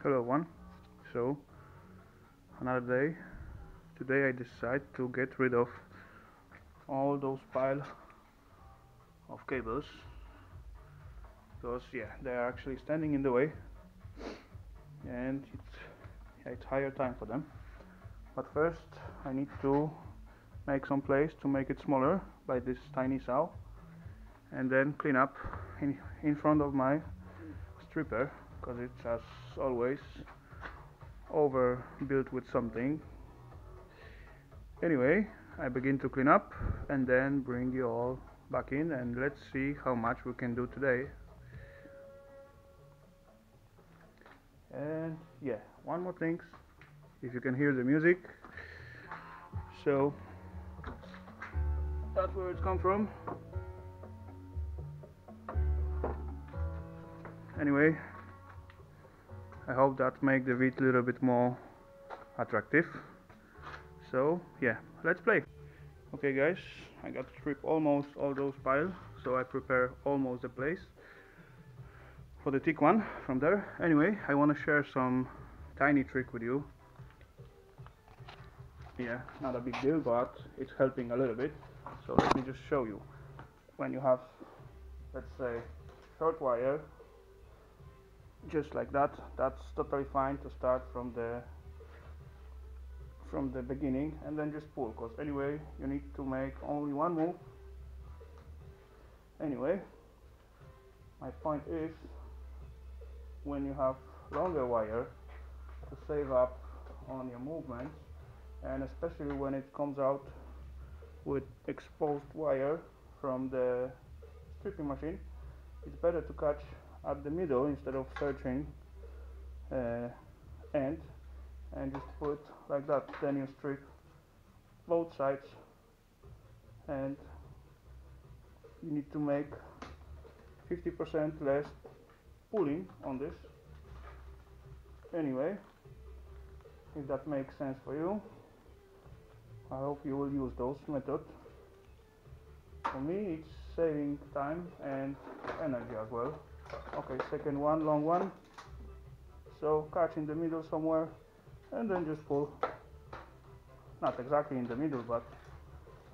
Hello one. So another day. Today I decide to get rid of all those pile of cables because they are actually standing in the way and it's higher time for them. But first I need to make some place to make it smaller by this tiny saw and then clean up in front of my stripper because it's as always overbuilt with something. Anyway, I begin to clean up and then bring you all back in and let's see how much we can do today. And one more thing, if you can hear the music, so that's where it's come from. Anyway, I hope that make the vid a little bit more attractive. So let's play. Okay guys, I got to strip almost all those piles, so I prepare almost the place for the thick one from there. Anyway, I want to share some tiny trick with you. Not a big deal, but it's helping a little bit. So let me just show you. When you have, let's say, short wire, just like that, that's totally fine to start from the beginning and then just pull, because anyway you need to make only one move. Anyway, my point is, when you have longer wire, to save up on your movements, and especially when it comes out with exposed wire from the stripping machine, it's better to catch at the middle instead of searching end, and just put like that. Then you strip both sides and you need to make 50% less pulling on this. Anyway, if that makes sense for you, I hope you will use those methods. For me it's saving time and energy as well. Okay, second one, long one, so catch in the middle somewhere and then just pull. Not exactly in the middle, but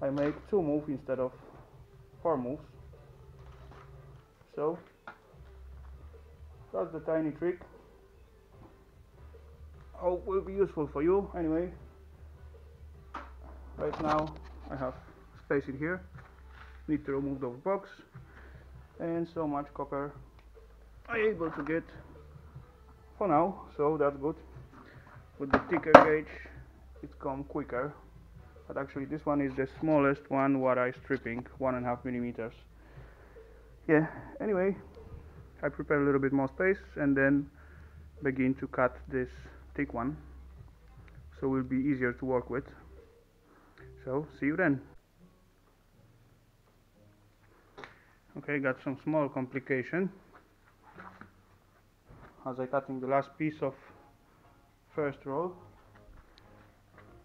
I make 2 moves instead of 4 moves. So that's the tiny trick. Hope will be useful for you. Anyway, right now I have space in here. Need to remove those blocks, and so much copper I'm able to get for now, so that's good. With the thicker gauge it comes quicker, but actually this one is the smallest one what I stripping, 1.5 millimeters. Anyway, I prepare a little bit more space and then begin to cut this thick one, so it will be easier to work with. So see you then. Okay, got some small complication as I cutting the last piece of first roll.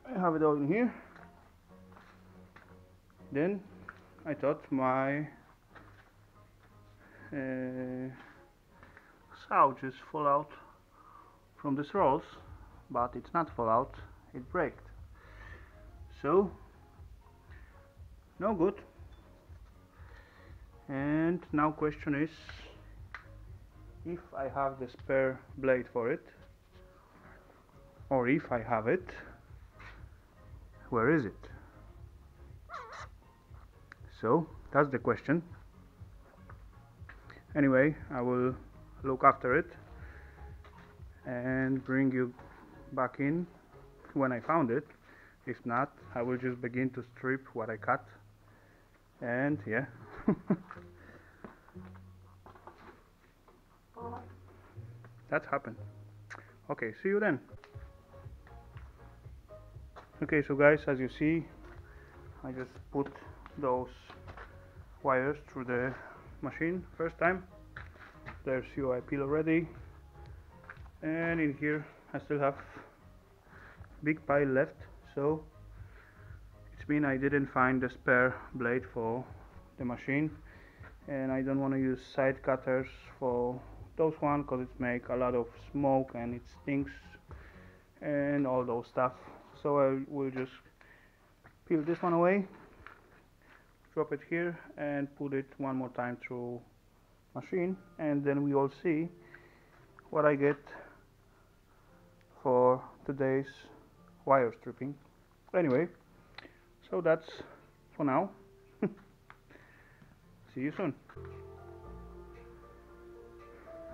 I have it all in here. Then I thought my saw just fall out from these rolls, but it's not fall out, it braked. So no good. And now question is, if I have the spare blade for it, or if I have it, where is it? So that's the question. Anyway, I will look after it and bring you back in when I found it. If not, I will just begin to strip what I cut, and that happened. Okay, see you then. Okay, so guys, as you see, I just put those wires through the machine first time. There's UI peel already, and in here I still have big pile left, so it means I didn't find the spare blade for the machine, and I don't want to use side cutters for those one because it make a lot of smoke and it stinks and all those stuff. So I will just peel this one away, drop it here and put it one more time through machine, and then we all see what I get for today's wire stripping. Anyway, so that's for now. See you soon.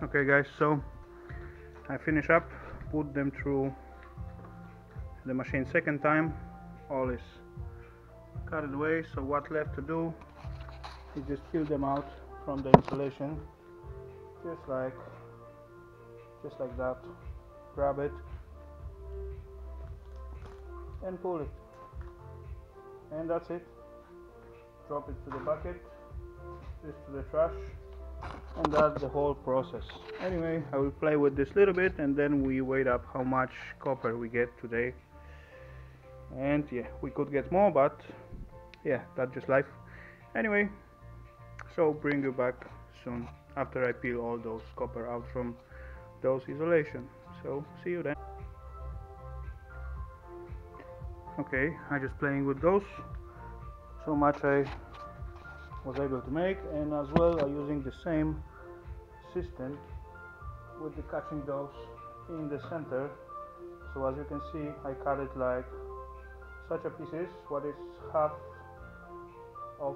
Okay guys, so I finish up, put them through the machine second time, all is cut away. So what left to do is just peel them out from the insulation, just like that. Grab it and pull it, and that's it. Drop it to the bucket, this to the trash, and that's the whole process. Anyway, I will play with this little bit and then we weigh up how much copper we get today. And yeah, we could get more, but yeah, that's just life. Anyway, so bring you back soon after I peel all those copper out from those isolation. So see you then. Okay, I just playing with those. So much I was able to make, and as well I'm using the same system with the catching those in the center. So as you can see, I cut it like such a pieces, what is half of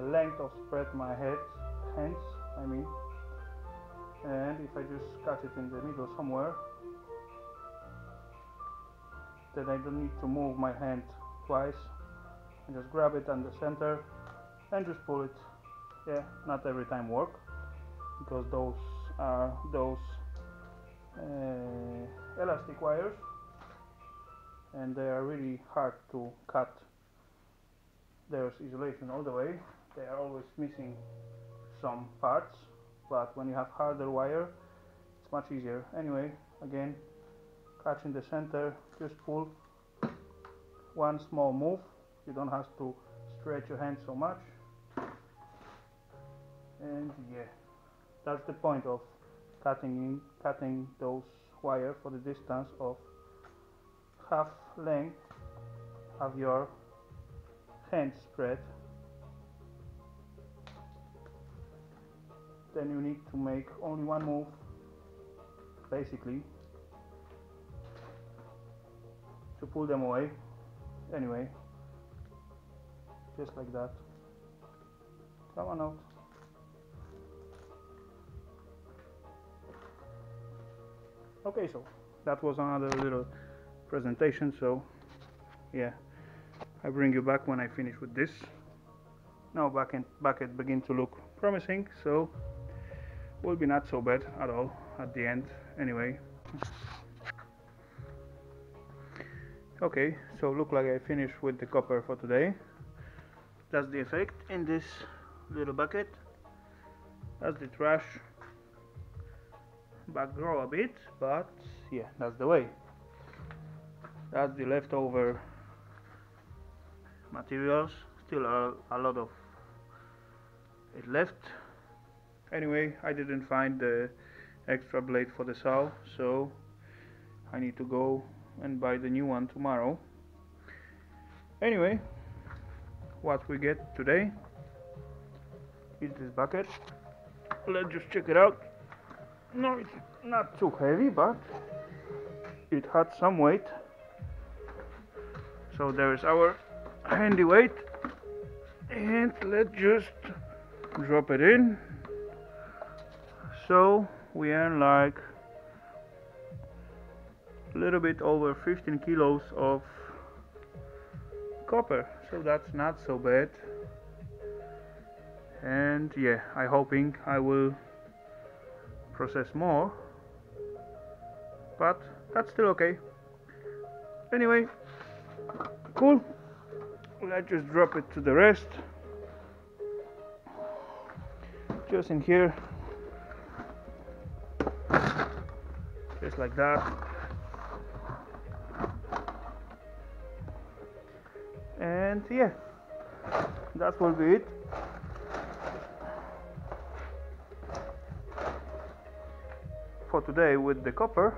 length of spread my hands, I mean, and if I just cut it in the middle somewhere, then I don't need to move my hand twice. I just grab it on the center and just pull it. Yeah, not every time work, because those are elastic wires and they are really hard to cut. There's isolation all the way, they are always missing some parts, but when you have harder wire it's much easier. Anyway, again, catch in the center, just pull, one small move, you don't have to stretch your hand so much, and yeah, that's the point of cutting those wire for the distance of half length of your hand spread. Then you need to make only one move basically to pull them away. Anyway, just like that. Come on out. Okay, so that was another little presentation. So yeah, I bring you back when I finish with this. Now bucket begin to look promising, so will be not so bad at all at the end. Anyway, okay, so look like I finished with the copper for today. That's the effect in this little bucket. That's the trash. Back grow a bit, but yeah, that's the way. That's the leftover materials, still a lot of it left. Anyway, I didn't find the extra blade for the saw, so I need to go and buy the new one tomorrow. Anyway, what we get today is this bucket. Let's just check it out. No, it's not too heavy, but it had some weight. So there is our handy weight, and let's just drop it in. So we earn like a little bit over 15 kilos of copper, so that's not so bad. And yeah, I'm hoping I will process more, but that's still okay. Anyway, cool. Let's just drop it to the rest, just in here, just like that. And yeah, that will be it. for today with the copper.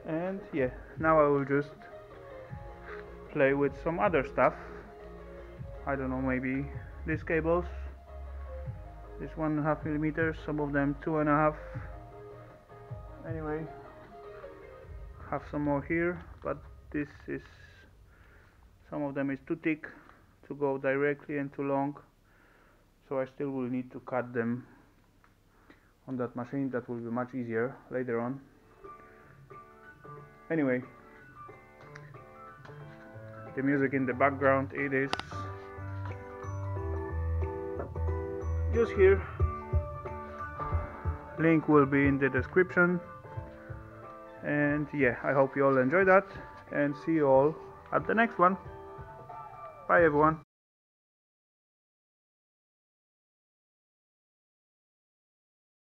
And yeah, now I will just play with some other stuff. I don't know, maybe these cables, this 1.5 millimeters, some of them 2.5. Anyway, have some more here, but this is, some of them is too thick to go directly and too long, so I still will need to cut them on that machine. That will be much easier later on. Anyway, the music in the background, it is just here. Link will be in the description. And yeah, I hope you all enjoy that, and see you all at the next one. Bye everyone.